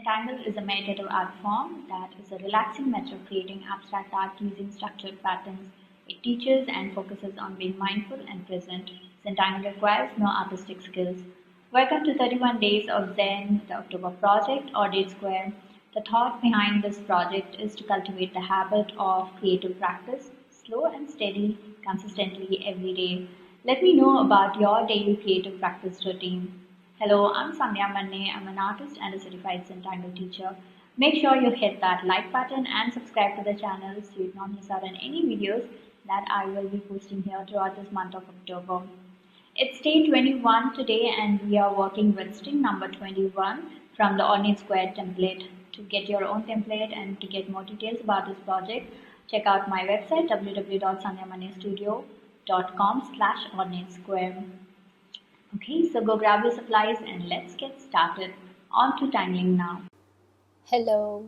Zentangle is a meditative art form that is a relaxing method of creating abstract art using structured patterns. It teaches and focuses on being mindful and present. Zentangle requires no artistic skills. Welcome to 31 Days of Zen, the October project, Ornate Square. The thought behind this project is to cultivate the habit of creative practice, slow and steady, consistently every day. Let me know about your daily creative practice routine. Hello, I'm Sandhya Manne. I'm an artist and a certified Zentangle teacher. Make sure you hit that like button and subscribe to the channel so you do not miss out on any videos that I will be posting here throughout this month of October. It's day 21 today and we are working with string number 21 from the Ornate Square template. To get your own template and to get more details about this project, check out my website www.sandhyamannestudio.com/ornatesquare. Okay, so go grab your supplies and let's get started. On to tangling now. Hello.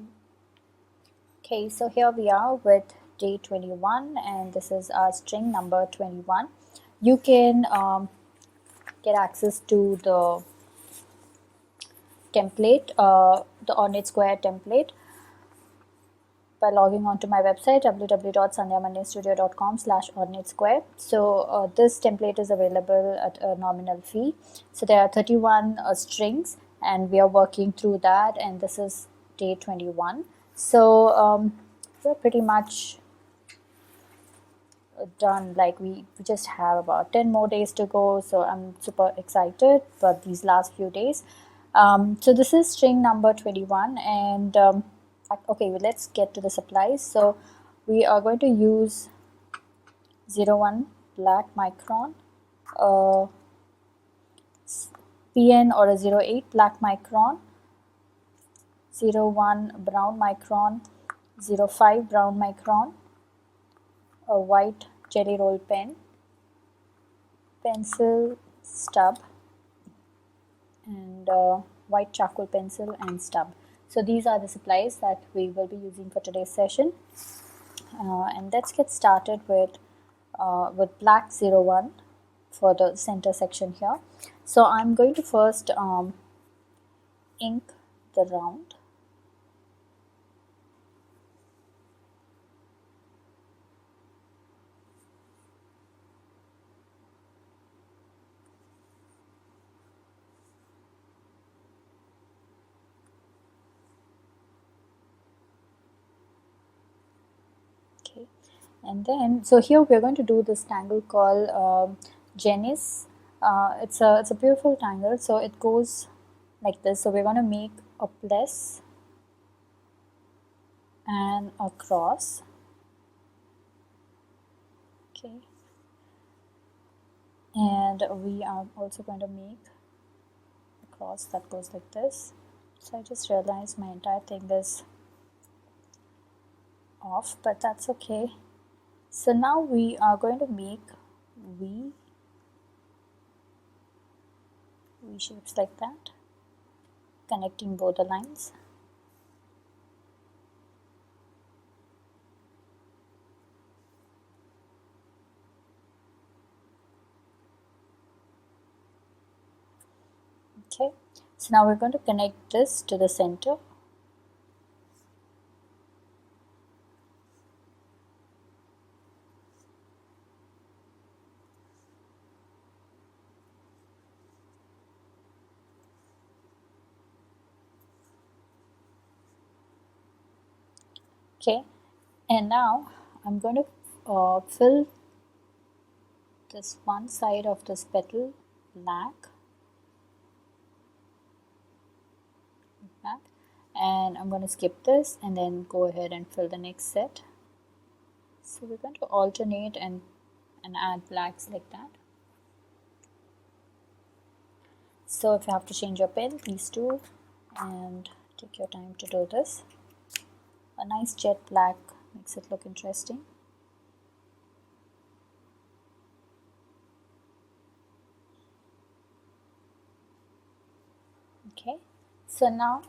Okay, so here we are with day 21 and this is our string number 21. You can get access to the template, the Ornate Square template, by logging on to my website www.sandhyamannestudio.com/ornatesquare. So this template is available at a nominal fee. So there are 31 strings and we are working through that, and this is day 21. So we're pretty much done. Like we just have about 10 more days to go, so I'm super excited for these last few days. So this is string number 21 and okay, well, let's get to the supplies. So we are going to use 01 black micron, PN or a 08 black micron, 01 brown micron, 05 brown micron, a white jelly roll pen, pencil, stub, and white charcoal pencil and stub. So these are the supplies that we will be using for today's session. And let's get started with black 01 for the center section here. So I'm going to first ink the round. And then, so here we're going to do this tangle called Gneiss. It's a beautiful tangle. So it goes like this. So we're going to make a plus and a cross. Okay. And we are also going to make a cross that goes like this. So I just realized my entire thing is off, but that's okay. So now we are going to make V shapes like that, connecting both the lines. Okay, so now we're going to connect this to the center. Okay, and now I'm going to fill this one side of this petal black, like that, and I'm going to skip this and then go ahead and fill the next set. So we're going to alternate and add blacks like that. So if you have to change your pen, please do, and take your time to do this. A nice jet black makes it look interesting. Okay, so now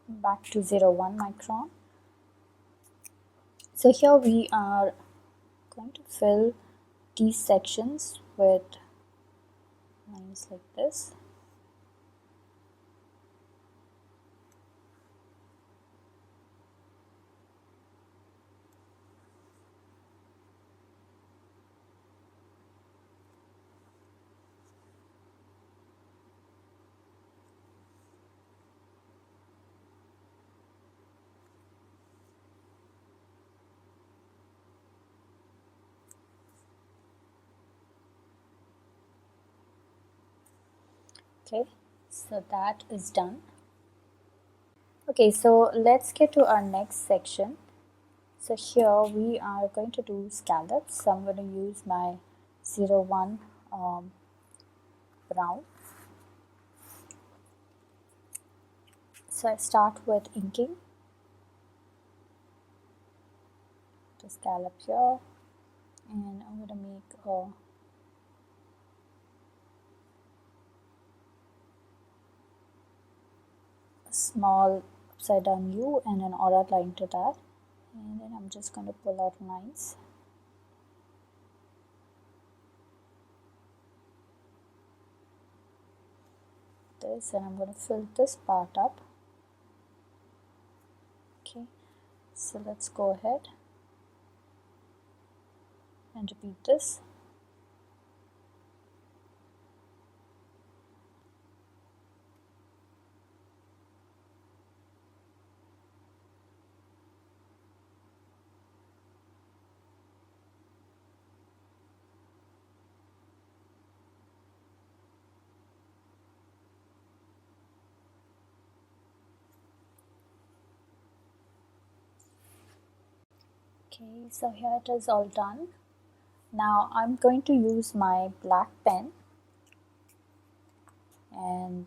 back to 01 micron. So here we are going to fill these sections with lines like this. Okay, so that is done. Okay, so let's get to our next section. So here we are going to do scallops. So I'm going to use my 01 brown. So I start with inking the scallop here, and I'm going to make a small upside down U and an aura line to that, and then I'm just going to pull out lines. This, and I'm going to fill this part up. Okay, so let's go ahead and repeat this. Okay, so here it is all done. Now I'm going to use my black pen and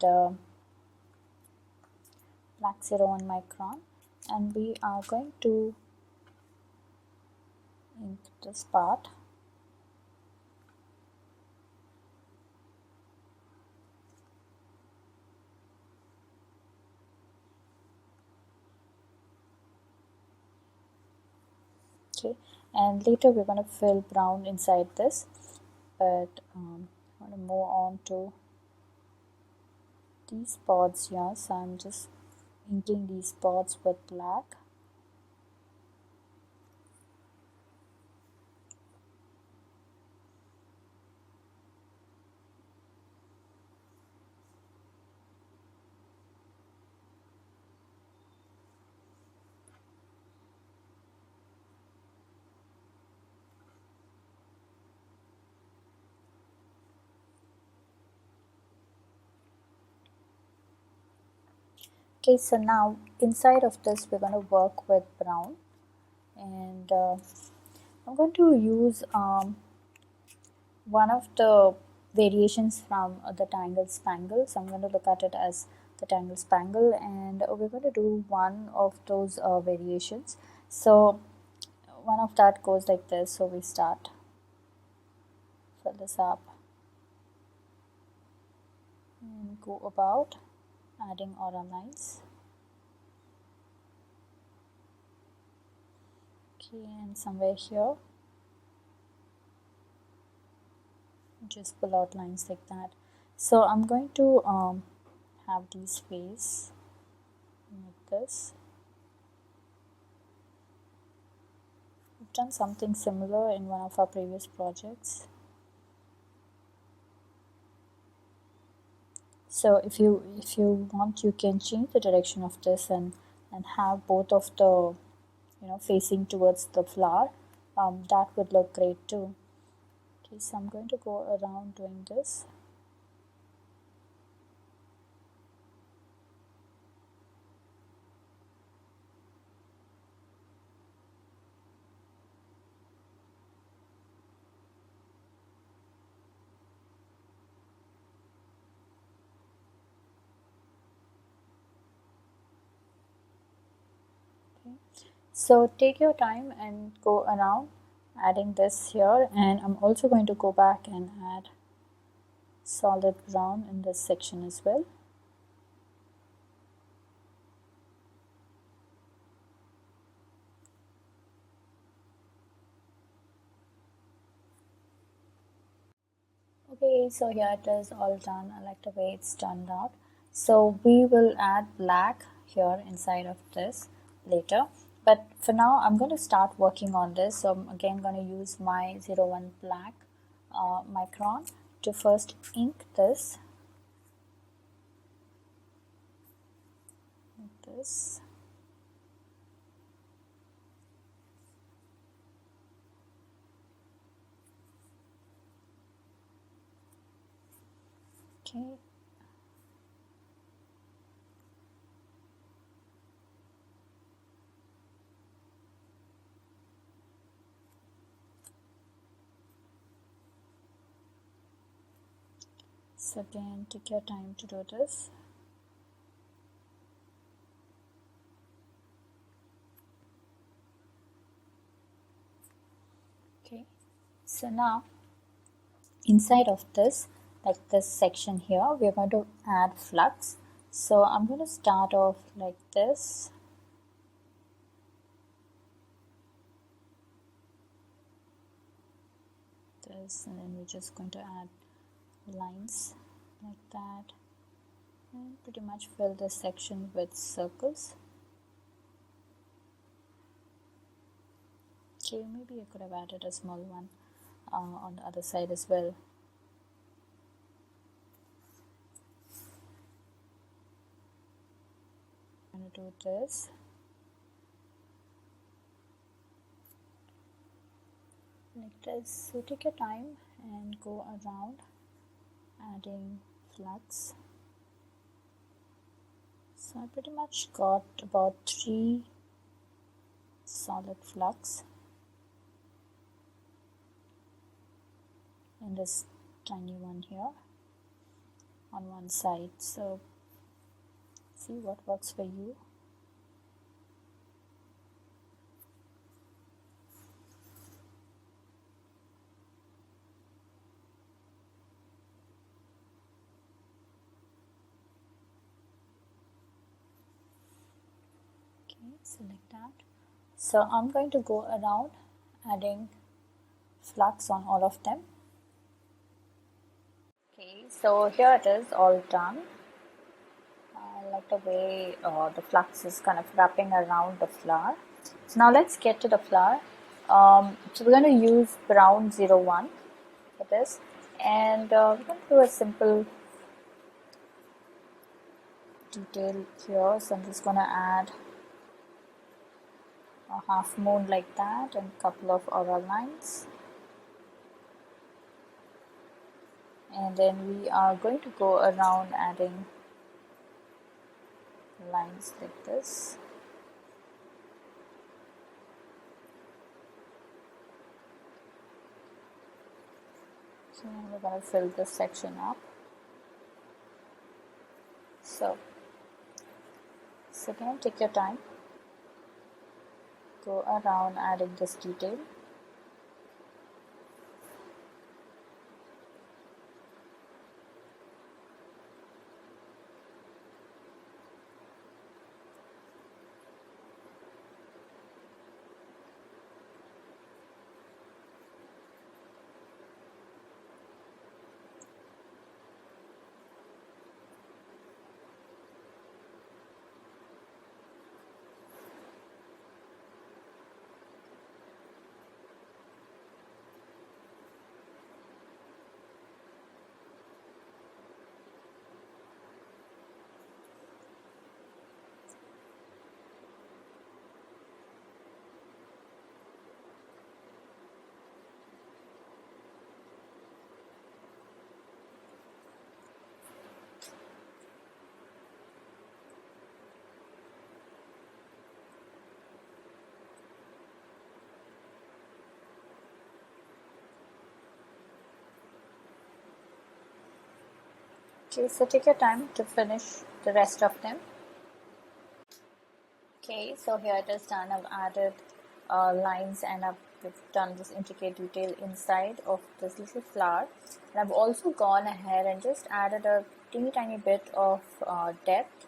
black 01 micron, and we are going to ink this part. Okay, and later we're going to fill brown inside this, but I'm going to move on to these spots here. So I'm just inking these spots with black. Okay, so now inside of this we're going to work with brown, and I'm going to use one of the variations from the Tangle Spangle. So I'm going to look at it as the Tangle Spangle, and we're going to do one of those variations. So one of that goes like this. So we start, fill this up, and go about adding aura lines. Okay, and somewhere here just pull out lines like that. So I'm going to have these face like this. We've done something similar in one of our previous projects. So if you want, you can change the direction of this and have both of the facing towards the flower. That would look great too. Okay, so I'm going to go around doing this. So take your time and go around adding this here, and I'm also going to go back and add solid brown in this section as well. Okay, so here it is all done. I like the way it's turned out. So we will add black here inside of this later, but for now I'm going to start working on this. So I'm again going to use my 01 black micron to first ink this like this. Okay, So again, take your time to do this. Okay, so now inside of this, like this section here, we're going to add flux. So I'm going to start off like this. And then we're just going to add lines like that and pretty much fill this section with circles. Okay, maybe I could have added a small one on the other side as well. I'm going to do this. Like this. So take your time and go around adding flux. So I pretty much got about 3 solid flux in this tiny one here on one side. So see what works for you. Select that. So I'm going to go around adding flux on all of them. Okay, so here it is all done. I like the way the flux is kind of wrapping around the flower. So now let's get to the flower. So we're going to use Brown 01 for this, and we're going to do a simple detail here. So I'm just going to add a half moon like that and a couple of aura lines, and then we are going to go around adding lines like this. So we're going to fill this section up. So again, take your time, go around adding this detail. Okay, so take your time to finish the rest of them. Okay, so here it is done. I've added lines and I've done this intricate detail inside of this little flower. And I've also gone ahead and just added a teeny tiny bit of depth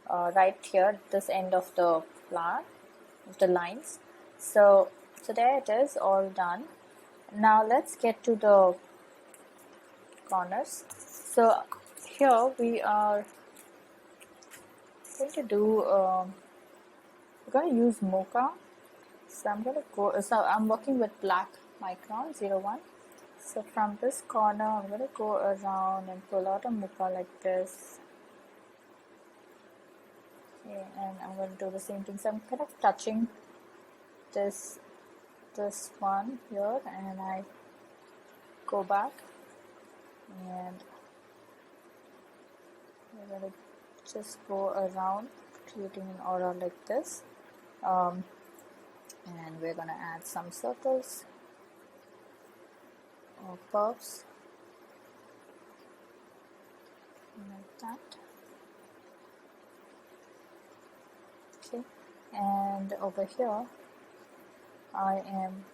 right here, this end of the flower, of the lines. So there it is, all done. Now let's get to the corners. So here we are going to do, we're going to use Mooka. So I'm working with Black Micron 01. So from this corner, I'm going to go around and pull out a Mooka like this. Okay, and I'm going to do the same thing. So I'm kind of touching this one here, and I go back, and we're going to just go around creating an aura like this, and we're going to add some circles or puffs. like that. Okay, and over here I am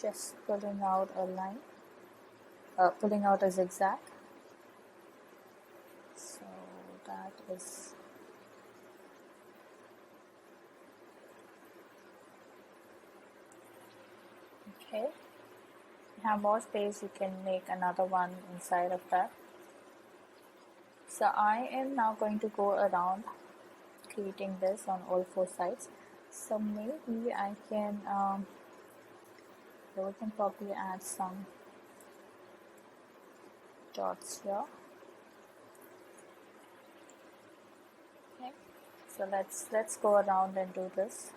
just pulling out a line, pulling out a zigzag. So that is okay. If you have more space, you can make another one inside of that. So I am now going to go around creating this on all four sides. So maybe I can we can probably add some dots here. Okay, so let's go around and do this.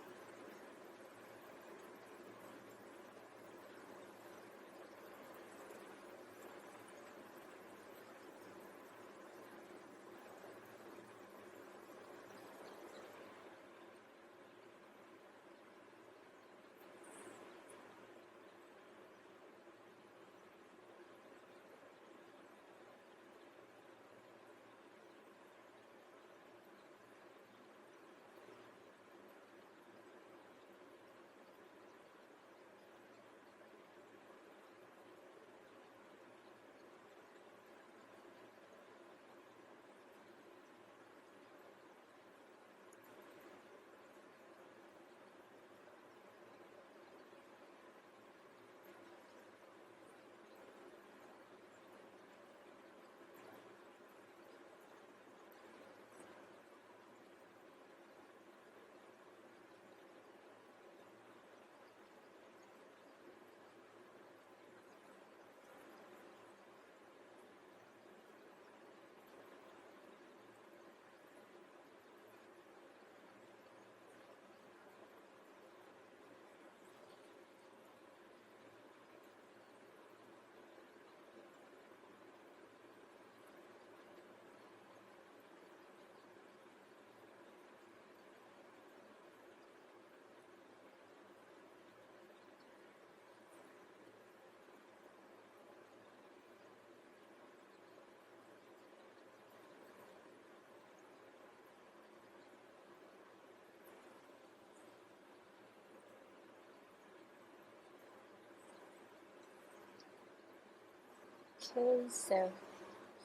Okay, so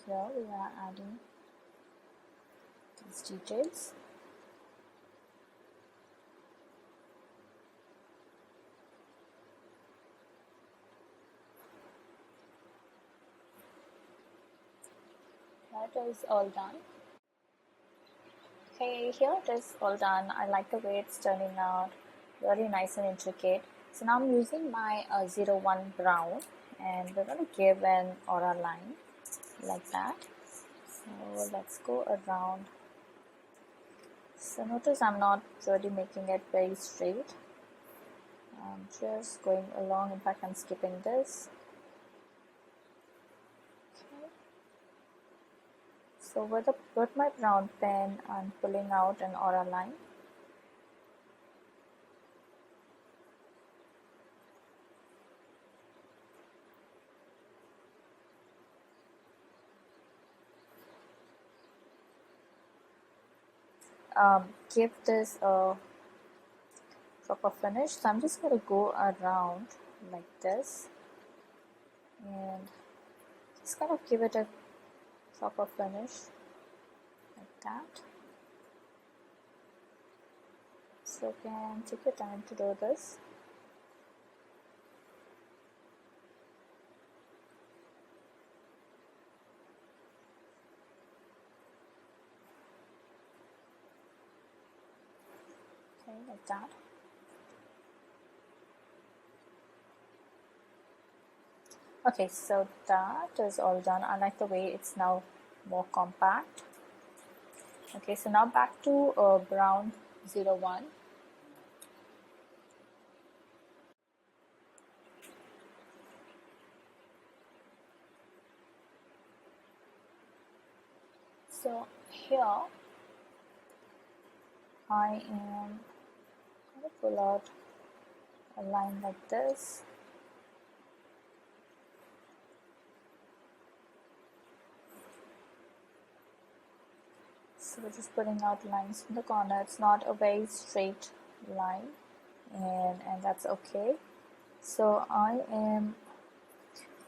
here we are adding these details. That is all done. Okay, here it is all done. I like the way it's turning out, very nice and intricate. So now I'm using my 01 brown, and we're going to give an aura line like that. So let's go around. So notice I'm not really making it very straight. I'm just going along. In fact, I'm skipping this. Okay. So with my brown pen, I'm pulling out an aura line. Give this a proper finish. So I'm just going to go around like this and just kind of give it a proper finish like that. So you can take your time to do this. Okay, like that. Okay, so that is all done. I like the way it's now more compact. Okay, so now back to brown 01. So here I am going to pull out a line like this. So we're just putting out lines from the corner. It's not a very straight line, and that's okay. So I am,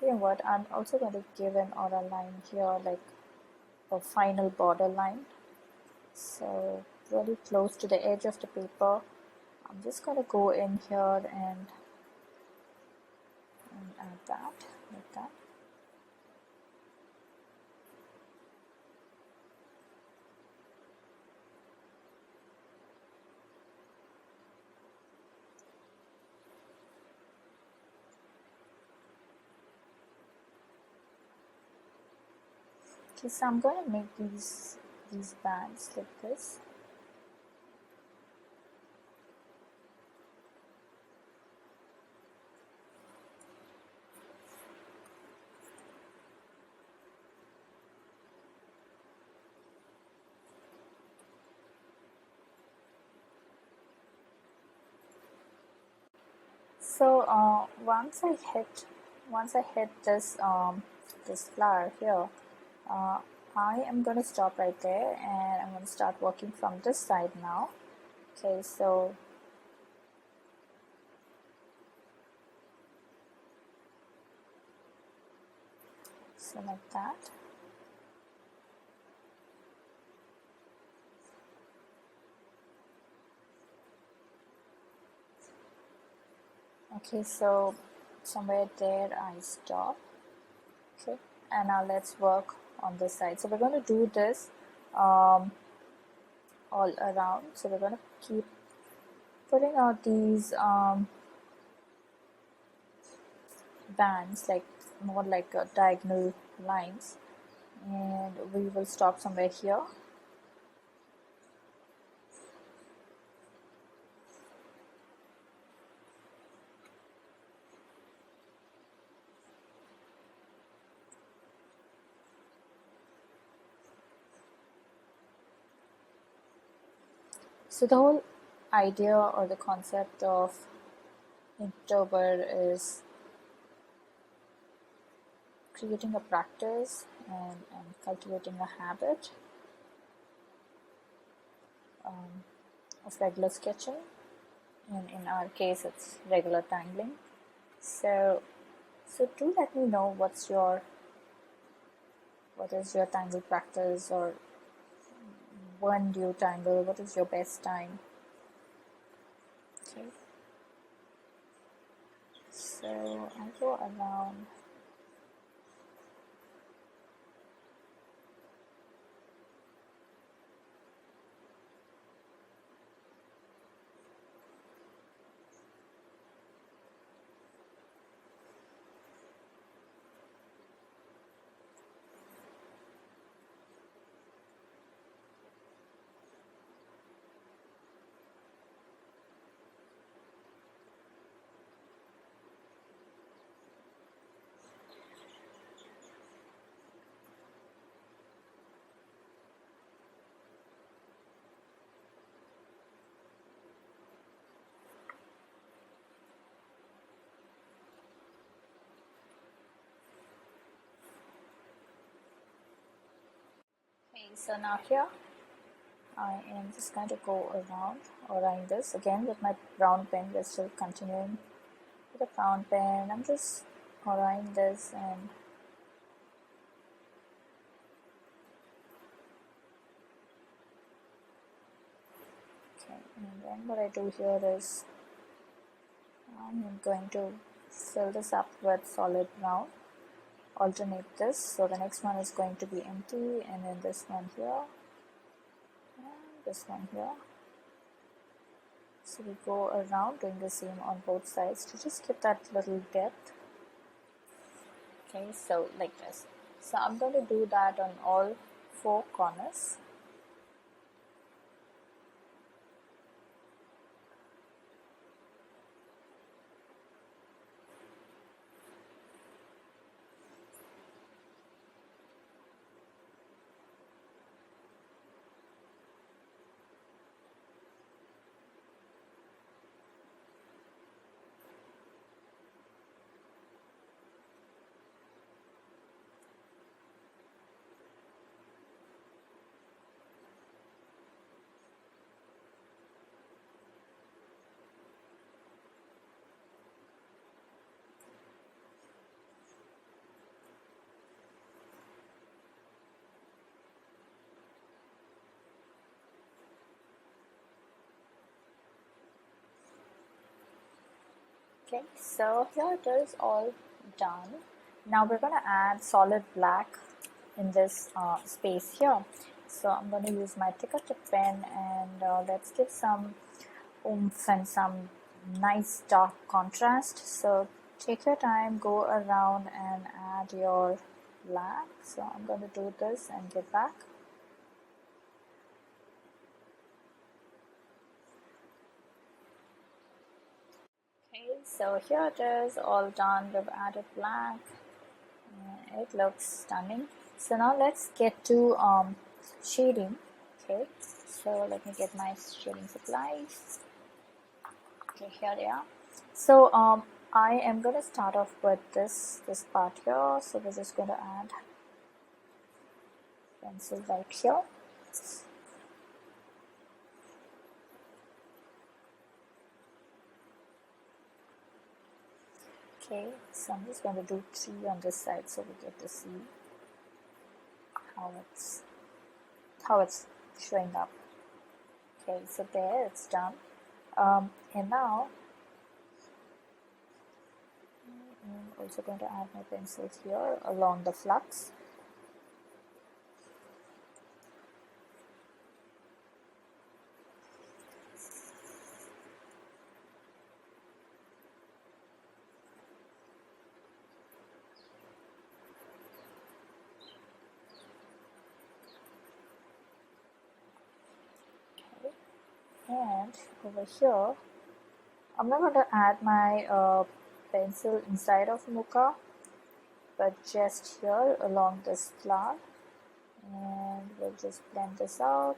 you know what, I'm also going to give an aura line here, like a final border line. So really close to the edge of the paper, I'm just going to go in here and add that, like that. Okay, so I'm going to make these bands like this. So once I hit this this flower here, I am going to stop right there, and I'm going to start working from this side now. Okay, so like that. Okay, so somewhere there I stop. Okay, and now let's work on this side. So we're going to do this all around. So we're going to keep putting out these bands, like more like diagonal lines, and we will stop somewhere here. So the whole idea or the concept of Inktober is creating a practice and cultivating a habit of regular sketching. In our case, it's regular tangling. So do let me know what is your tangle practice, or when do you tangle, what is your best time. Okay, so I go around. Okay, so now here I am just going to go around around this again with my brown pen. We're still continuing with a brown pen. I'm just around this, and okay, and then what I do here is I'm going to fill this up with solid brown, alternate this. So the next one is going to be empty, and then this one here, and this one here. So we go around doing the same on both sides to just give that little depth. Okay, so like this. So I'm going to do that on all 4 corners. Okay, so here it is all done. Now we're going to add solid black in this space here. So I'm going to use my thicker tip pen and let's give some oomph and some nice dark contrast. So take your time, go around and add your black. So I'm going to do this and get back. Okay, so here it is all done. We've added black. It looks stunning. So now let's get to shading. Okay, so let me get my shading supplies. Okay, here they are. So I am going to start off with this part here. So we're just going to add pencil right here. Okay, so I'm just going to do 3 on this side so we get to see how it's showing up. Okay, so there it's done. And now I'm also going to add my pencils here along the flux. And over here, I'm not going to add my pencil inside of Mooka, but just here along this flower, and we'll just blend this out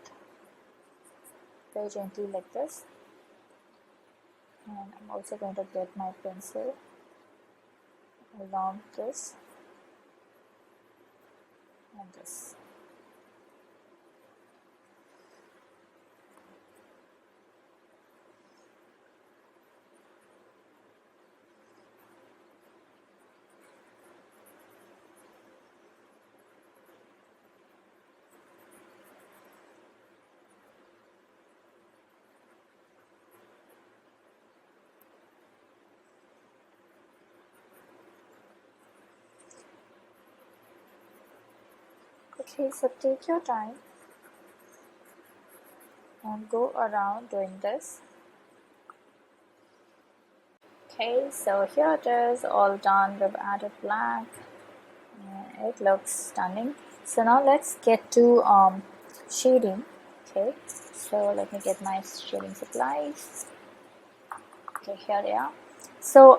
very gently like this. And I'm also going to get my pencil along this and this. Okay, so take your time and go around doing this. Okay, so here it is all done. We've added black. It looks stunning. So now let's get to shading. Okay, so let me get my shading supplies. Okay, here they are. So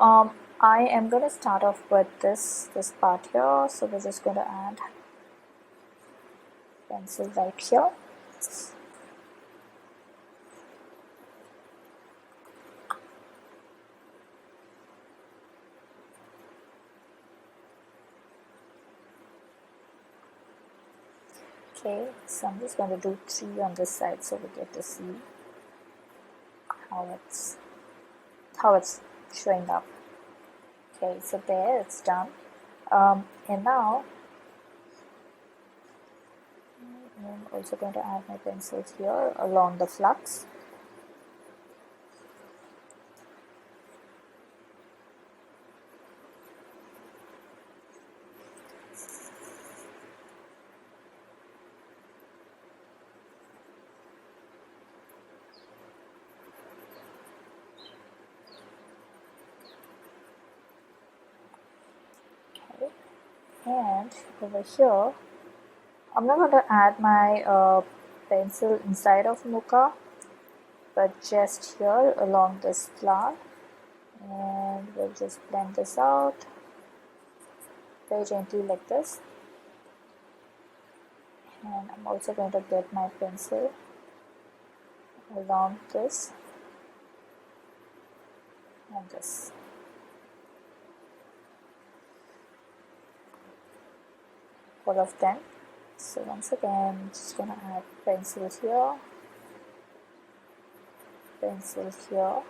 I am going to start off with this part here. So we're just going to add pencil right here. Okay, so I'm just going to do 3 on this side so we get to see how it's showing up. Okay, so there it's done. And now I'm also going to add my pencils here along the flux. Okay, and over here I'm not going to add my pencil inside of Mooka, but just here along this flower, and we'll just blend this out very gently like this. And I'm also going to get my pencil along this and this. All of them. So once again, I'm just going to add pencil here, pencil here.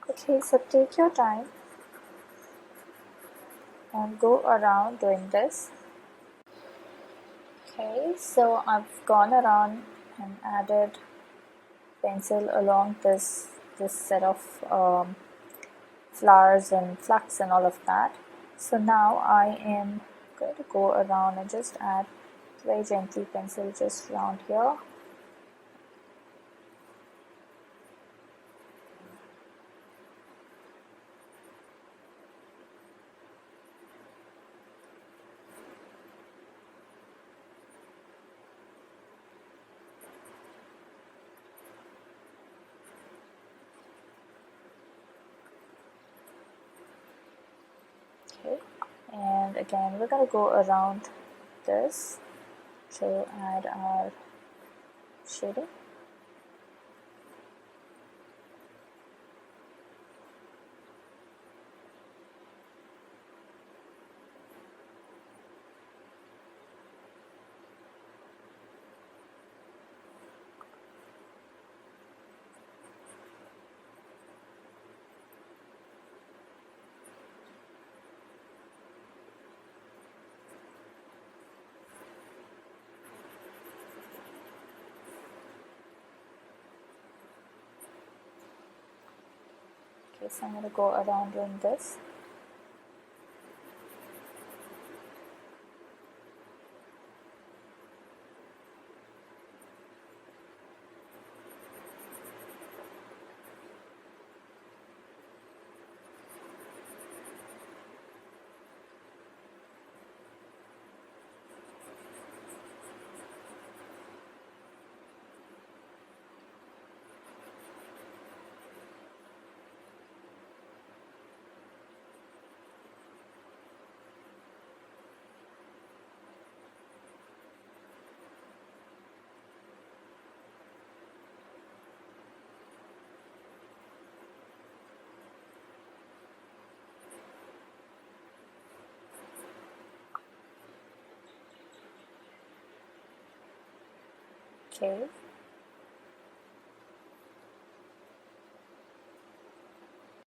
Okay, so take your time and go around doing this. Okay, so I've gone around and added pencil along this set of flowers and flux and all of that. So now I am going to go around and just add very gently pencil just around here. Okay, and again we're going to go around this to add our shading. Okay, so I'm going to go around doing this. Okay.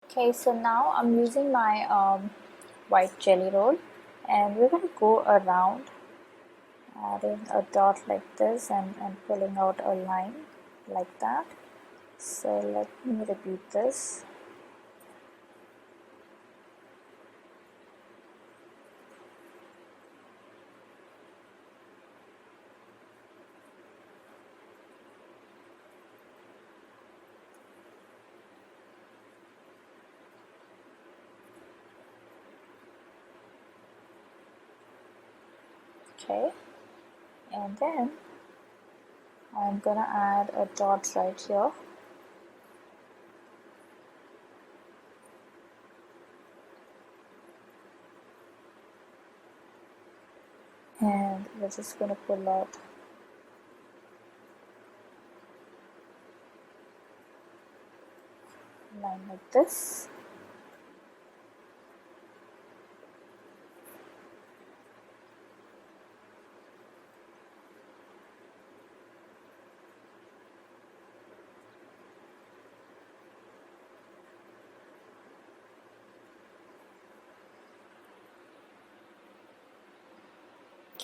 Okay, so now I'm using my white jelly roll and we're going to go around adding a dot like this and pulling out a line like that. So let me repeat this. Okay, and then I'm gonna add a dot right here. And we're just gonna pull out a line like this.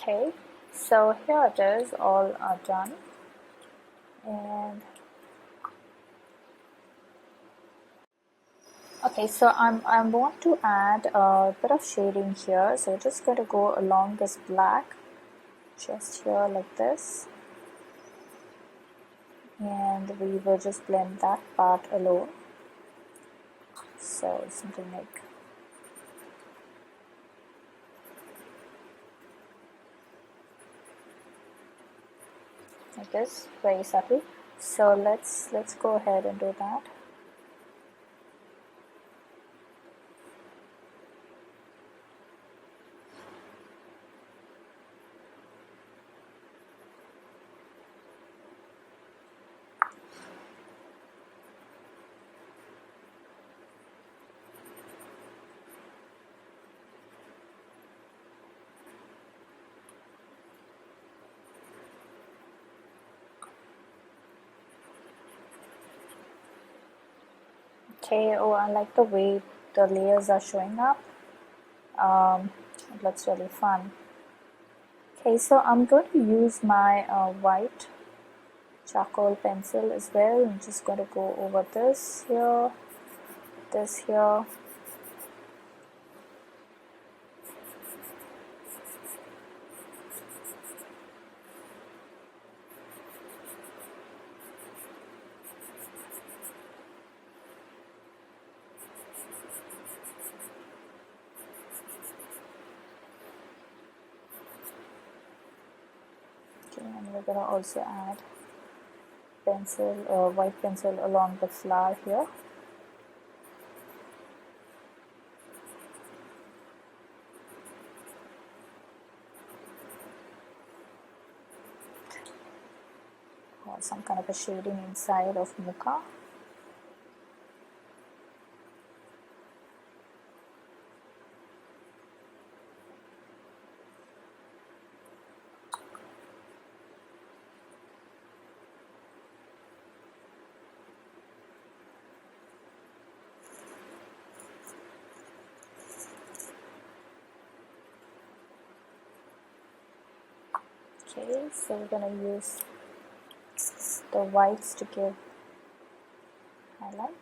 Okay, so here it is, all are done. And okay, so I want to add a bit of shading here, so we're just going to go along this black, just here like this, and we will just blend that part alone. So something like this, very subtle. So let's go ahead and do that. Okay, oh, I like the way the layers are showing up. It looks really fun. Okay, so I'm going to use my white charcoal pencil as well. I'm just going to go over this here, this here. Okay, and we're going to also add pencil, white pencil along the flower here. Or some kind of a shading inside of Mooka. Okay, so we're going to use the whites to give highlight.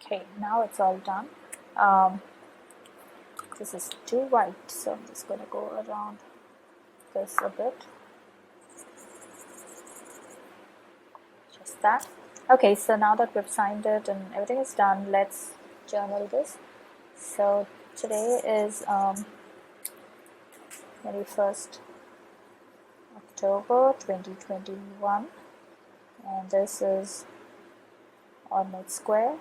Okay, now it's all done. This is too white, so I'm just going to go around this a bit. Just that. Okay, so now that we've signed it and everything is done, let's journal this. So today is 21st October 2021, and this is Ornate Square.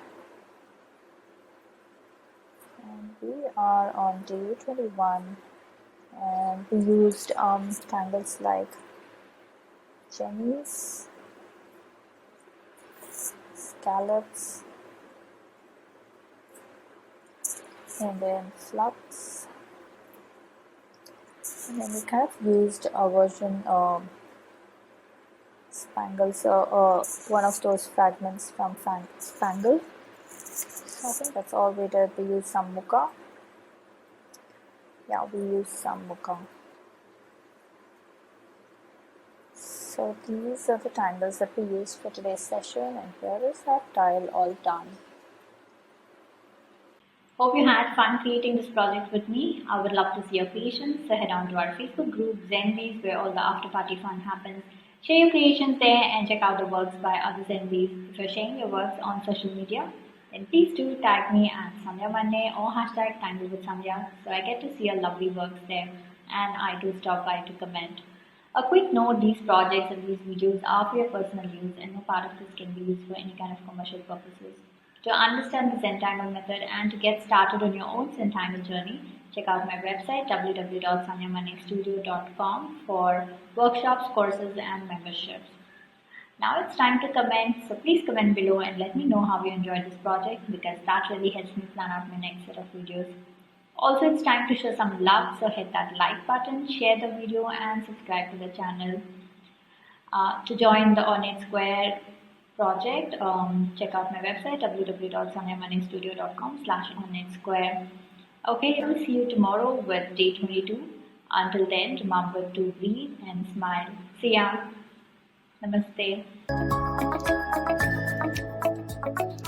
And we are on day 21, and we used tangles like Gneiss, Scallops, and then Flux, and then we kind of used a version of Spangle, so one of those fragments from Spangle. I think that's all we did. We used some Mooka. Yeah, we used some Mooka. So these are the tangles that we used for today's session, and here is that tile all done. Hope you had fun creating this project with me. I would love to see your creations, so head on to our Facebook group Zenbeez, where all the after party fun happens. Share your creations there and check out the works by other Zenbeez. If you're sharing your works on social media, then please do tag me at Sandhya Manne or hashtag Tangle with Sandhya, so I get to see your lovely works there and I do stop by to comment. A quick note, these projects and these videos are for your personal use and no part of this can be used for any kind of commercial purposes. To understand the Zentangle method and to get started on your own Zentangle journey, check out my website www.sanyamanestudio.com for workshops, courses and memberships. Now it's time to comment, so please comment below and let me know how you enjoyed this project, because that really helps me plan out my next set of videos. Also, it's time to show some love, so hit that like button, share the video and subscribe to the channel. To join the Ornate Square project, check out my website www.sanyamanestudio.com/OrnateSquare. Okay, I will see you tomorrow with day 22. Until then, remember to breathe and smile. See ya. Namaste.